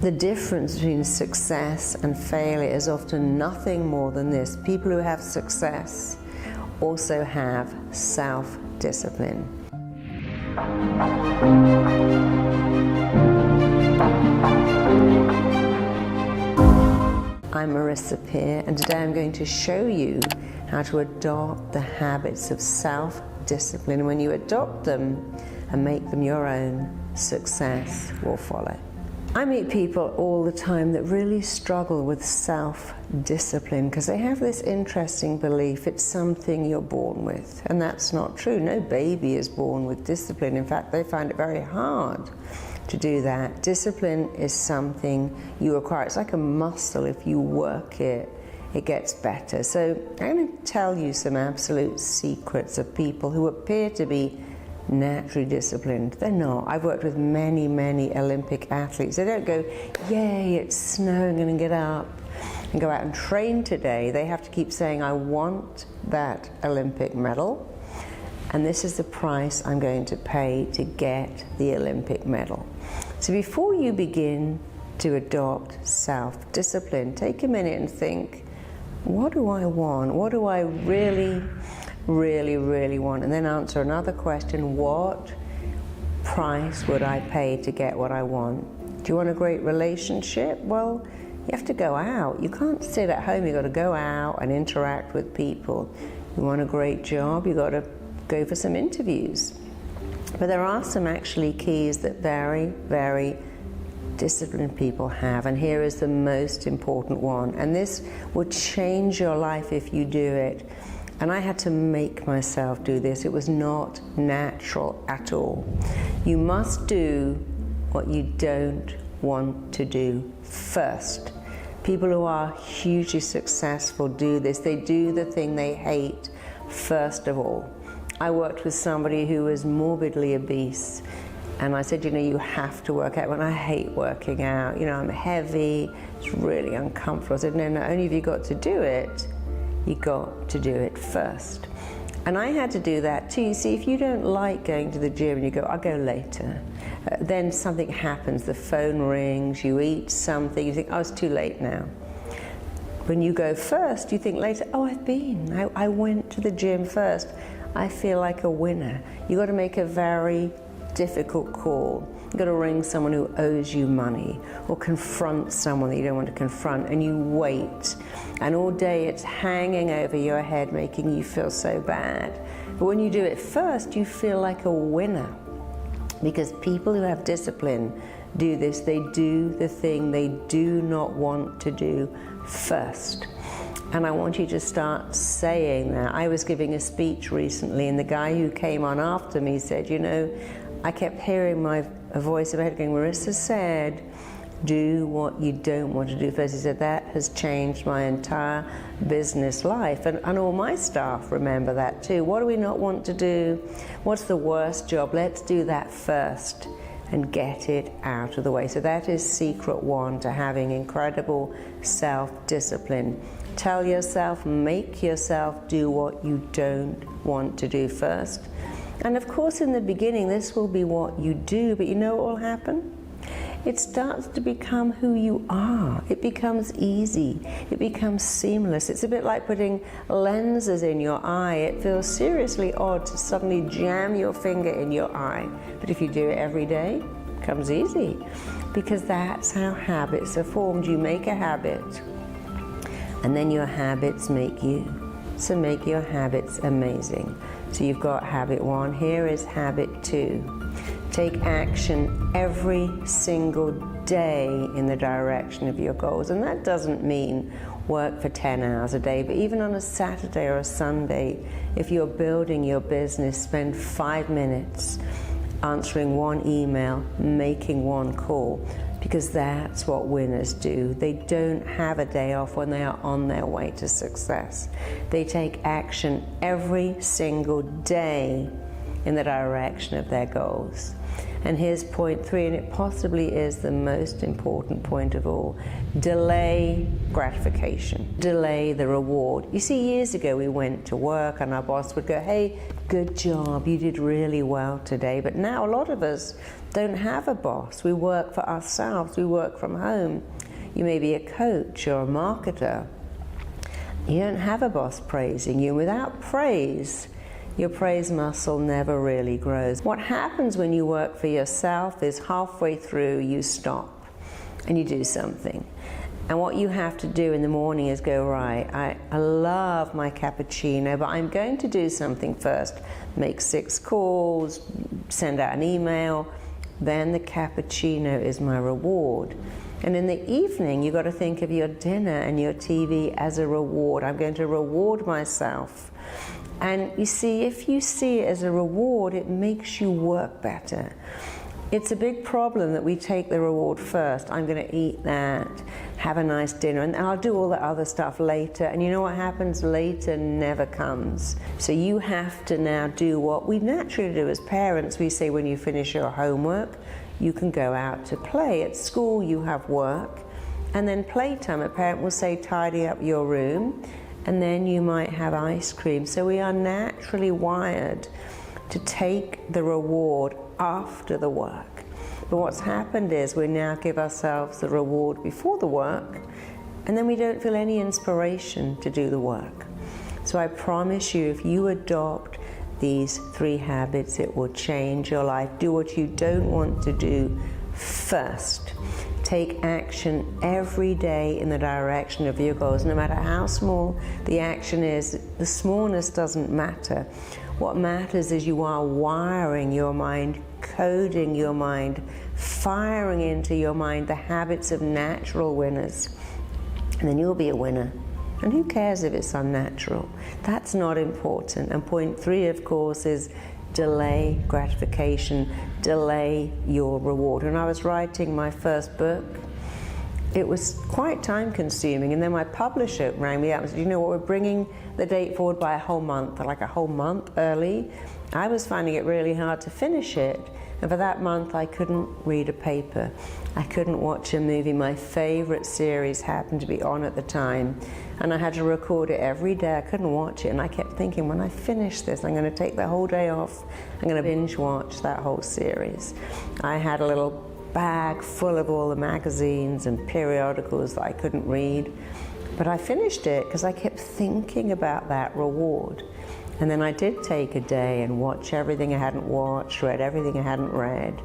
The difference between success and failure is often nothing more than this. People who have success also have self-discipline. I'm Marisa Peer, and today I'm going to show you how to adopt the habits of self-discipline. And when you adopt them and make them your own, success will follow. I meet people all the time that really struggle with self-discipline because they have this interesting belief it's something you're born with, and that's not true. No baby is born with discipline. In fact, they find it very hard to do that. Discipline is something you acquire. It's like a muscle. If you work it, it gets better. So I'm going to tell you some absolute secrets of people who appear to be naturally disciplined. They're not. I've worked with many, many Olympic athletes. They don't go, yay, it's snowing, I'm going to get up and go out and train today. They have to keep saying, I want that Olympic medal, and this is the price I'm going to pay to get the Olympic medal. So before you begin to adopt self-discipline, take a minute and think, what do I want? What do I really want? And then answer another question, what price would I pay to get what I want? Do you want a great relationship? Well, you have to go out. You can't sit at home. You've got to go out and interact with people. You want a great job? You've got to go for some interviews. But there are some actually keys that very disciplined people have, and here is the most important one, and this would change your life if you do it. And I had to make myself do this. It was not natural at all. You must do what you don't want to do first. People who are hugely successful do this. They do the thing they hate first of all. I worked with somebody who was morbidly obese, and I said, you know, you have to work out. When I hate working out, you know, I'm heavy, it's really uncomfortable. I said, no, not only have you got to do it, you got to do it first. And I had to do that too. You see, if you don't like going to the gym and you go, I'll go later, then something happens, the phone rings, you eat something, you think, oh, it's too late now. When you go first, you think later, oh, I've been, I went to the gym first. I feel like a winner. You got to make a very difficult call. You've got to ring someone who owes you money, or confront someone that you don't want to confront, and you wait. And all day it's hanging over your head, making you feel so bad. But when you do it first, you feel like a winner. Because people who have discipline do this. They do the thing they do not want to do first. And I want you to start saying that. I was giving a speech recently, and the guy who came on after me said, you know, I kept hearing a voice in my head going, Marisa said, do what you don't want to do first. He said, that has changed my entire business life. And all my staff remember that too. What do we not want to do? What's the worst job? Let's do that first and get it out of the way. So that is secret one to having incredible self-discipline. Tell yourself, make yourself do what you don't want to do first. And of course, in the beginning, this will be what you do, but you know what will happen? It starts to become who you are. It becomes easy. It becomes seamless. It's a bit like putting lenses in your eye. It feels seriously odd to suddenly jam your finger in your eye. But if you do it every day, it becomes easy. Because that's how habits are formed. You make a habit, and then your habits make you. So make your habits amazing. So you've got habit one. Here is habit two. Take action every single day in the direction of your goals. And that doesn't mean work for 10 hours a day, but even on a Saturday or a Sunday, if you're building your business, spend 5 minutes answering one email, making one call, because that's what winners do. They don't have a day off when they are on their way to success. They take action every single day in the direction of their goals. And here's point 3, and it possibly is the most important point of all. Delay gratification. Delay the reward. You see, years ago we went to work and our boss would go, hey, good job, you did really well today. But now a lot of us don't have a boss. We work for ourselves. We work from home. You may be a coach or a marketer. You don't have a boss praising you. Without praise, your praise muscle never really grows. What happens when you work for yourself is halfway through you stop and you do something. And what you have to do in the morning is go, right, I love my cappuccino, but I'm going to do something first. Make 6 calls, send out an email, then the cappuccino is my reward. And in the evening, you've got to think of your dinner and your TV as a reward. I'm going to reward myself. And you see, if you see it as a reward, it makes you work better. It's a big problem that we take the reward first. I'm going to eat that, have a nice dinner, and I'll do all the other stuff later. And you know what happens? Later never comes. So you have to now do what we naturally do as parents. We say when you finish your homework, you can go out to play. At school, you have work, and then playtime. A parent will say, tidy up your room, and then you might have ice cream. So we are naturally wired to take the reward after the work. But what's happened is we now give ourselves the reward before the work, and then we don't feel any inspiration to do the work. So I promise you, if you adopt these 3 habits, it will change your life. Do what you don't want to do first. Take action every day in the direction of your goals, no matter how small the action is. The smallness doesn't matter. What matters is you are wiring your mind, coding your mind, firing into your mind the habits of natural winners. And then you'll be a winner. And who cares if it's unnatural? That's not important. And point 3, of course, is delay gratification, delay your reward. When I was writing my first book, it was quite time consuming, and then my publisher rang me up and said, you know what, we're bringing the date forward by a whole month, like a whole month early. I was finding it really hard to finish it, and for that month I couldn't read a paper, I couldn't watch a movie. My favorite series happened to be on at the time, and I had to record it every day. I couldn't watch it, and I kept thinking, when I finish this, I'm going to take the whole day off. I'm going to binge watch that whole series. I had a little bag full of all the magazines and periodicals that I couldn't read, but I finished it because I kept thinking about that reward. And then I did take a day and watch everything I hadn't watched, read everything I hadn't read.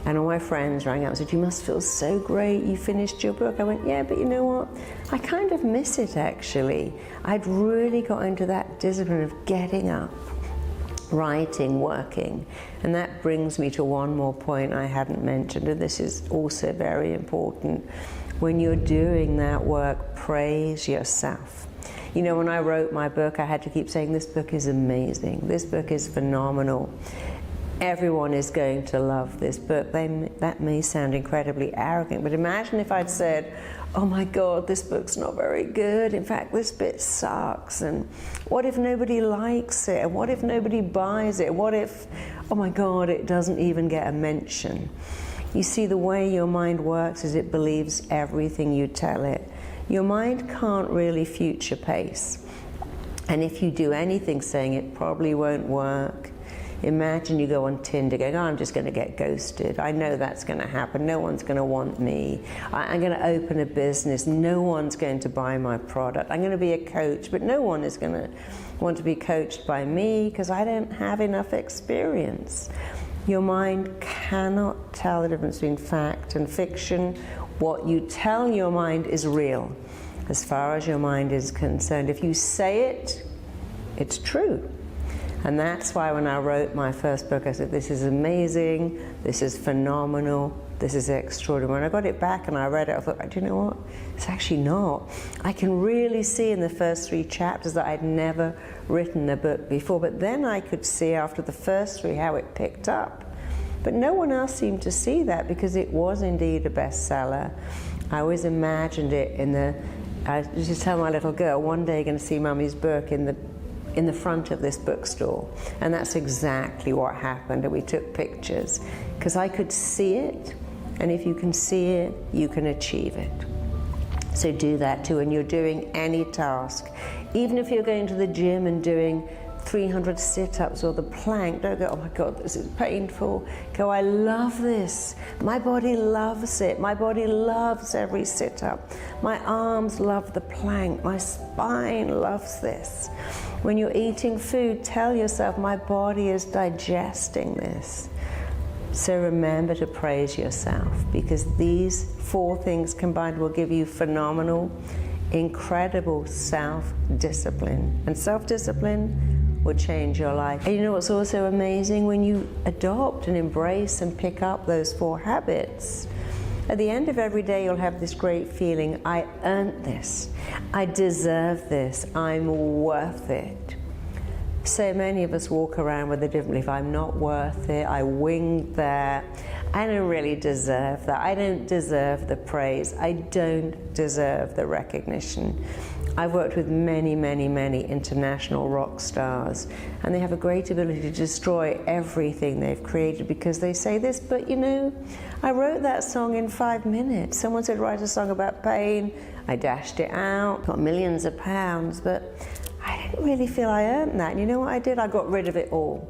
And all my friends rang up and said, you must feel so great, you finished your book. I went, yeah, but you know what? I kind of miss it, actually. I'd really got into that discipline of getting up, writing, working. And that brings me to one more point I hadn't mentioned, and this is also very important. When you're doing that work, praise yourself. You know, when I wrote my book, I had to keep saying, this book is amazing, this book is phenomenal. Everyone is going to love this book. That may sound incredibly arrogant, but imagine if I'd said, oh my God, this book's not very good. In fact, this bit sucks. And what if nobody likes it? And what if nobody buys it? What if, oh my God, it doesn't even get a mention? You see, the way your mind works is it believes everything you tell it. Your mind can't really future pace. And if you do anything saying it probably won't work, imagine you go on Tinder going, oh, I'm just going to get ghosted. I know that's going to happen. No one's going to want me. I'm going to open a business. No one's going to buy my product. I'm going to be a coach, but no one is going to want to be coached by me because I don't have enough experience. Your mind cannot tell the difference between fact and fiction. What you tell your mind is real, as far as your mind is concerned. If you say it, it's true. And that's why when I wrote my first book, I said, this is amazing, this is phenomenal, this is extraordinary. When I got it back and I read it, I thought, do you know what? It's actually not. I can really see in the first 3 chapters that I'd never written a book before, but then I could see after the first 3 how it picked up. But no one else seemed to see that because it was indeed a bestseller. I always imagined it in the, I used to tell my little girl, one day you're going to see Mummy's book in in the front of this bookstore. And that's exactly what happened. And we took pictures because I could see it. And if you can see it, you can achieve it. So do that too when you're doing any task. Even if you're going to the gym and doing 300 sit-ups or the plank, don't go, oh my God, this is painful. Go, I love this. My body loves it. My body loves every sit-up. My arms love the plank. My spine loves this. When you're eating food, tell yourself, my body is digesting this. So remember to praise yourself, because these 4 things combined will give you phenomenal, incredible self-discipline. And self-discipline will change your life. And you know what's also amazing? When you adopt and embrace and pick up those 4 habits, at the end of every day you'll have this great feeling, I earned this, I deserve this, I'm worth it. So many of us walk around with a different belief, I'm not worth it, I winged that, I don't really deserve that, I don't deserve the praise, I don't deserve the recognition. I've worked with many, many, many international rock stars, and they have a great ability to destroy everything they've created because they say this, but you know, I wrote that song in 5 minutes. Someone said, write a song about pain. I dashed it out, got millions of pounds, but I didn't really feel I earned that. And you know what I did? I got rid of it all.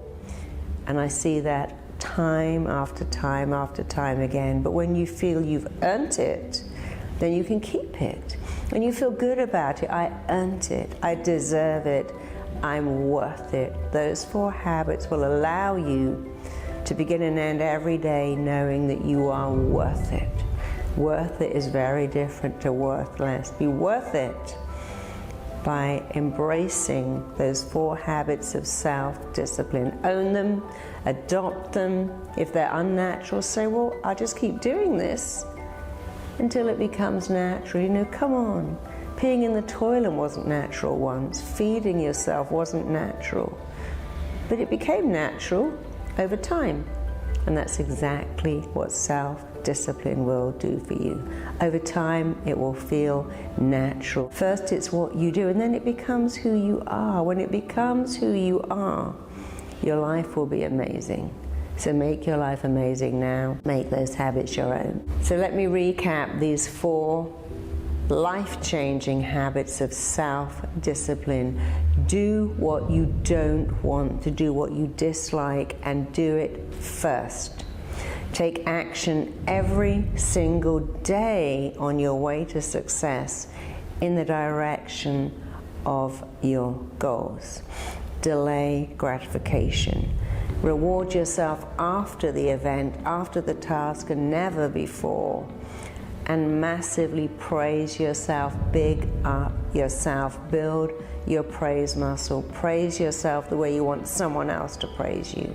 And I see that time after time after time again. But when you feel you've earned it, then you can keep it. When you feel good about it, I earned it, I deserve it, I'm worth it. Those 4 habits will allow you to begin and end every day knowing that you are worth it. Worth it is very different to worthless. Be worth it by embracing those 4 habits of self-discipline. Own them, adopt them. If they're unnatural, say, well, I'll just keep doing this until it becomes natural. You know, come on. Peeing in the toilet wasn't natural once. Feeding yourself wasn't natural. But it became natural over time. And that's exactly what self-discipline will do for you. Over time, it will feel natural. First, it's what you do, and then it becomes who you are. When it becomes who you are, your life will be amazing. So make your life amazing now. Make those habits your own. So let me recap these 4 life-changing habits of self-discipline. Do what you don't want to do, what you dislike, and do it first. Take action every single day on your way to success in the direction of your goals. Delay gratification. Reward yourself after the event, after the task, and never before. And massively praise yourself, big up yourself, build your praise muscle. Praise yourself the way you want someone else to praise you.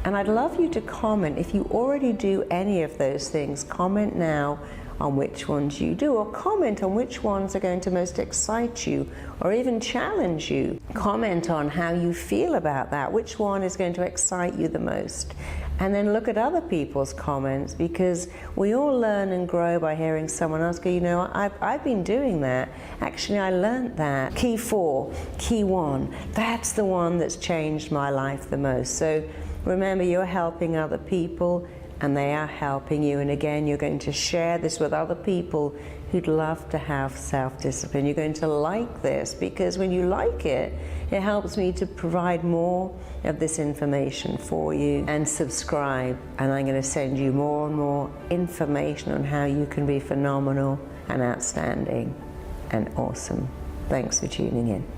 And I'd love you to comment. If you already do any of those things, comment now on which ones you do, or comment on which ones are going to most excite you or even challenge you. Comment on how you feel about that, which one is going to excite you the most. And then look at other people's comments, because we all learn and grow by hearing someone else go, you know, I've been doing that. Actually, I learned that. Key 4, key 1, that's the one that's changed my life the most. So remember, you're helping other people, and they are helping you. And again, you're going to share this with other people who'd love to have self-discipline. You're going to like this, because when you like it, it helps me to provide more of this information for you. And subscribe, and I'm going to send you more and more information on how you can be phenomenal and outstanding and awesome. Thanks for tuning in.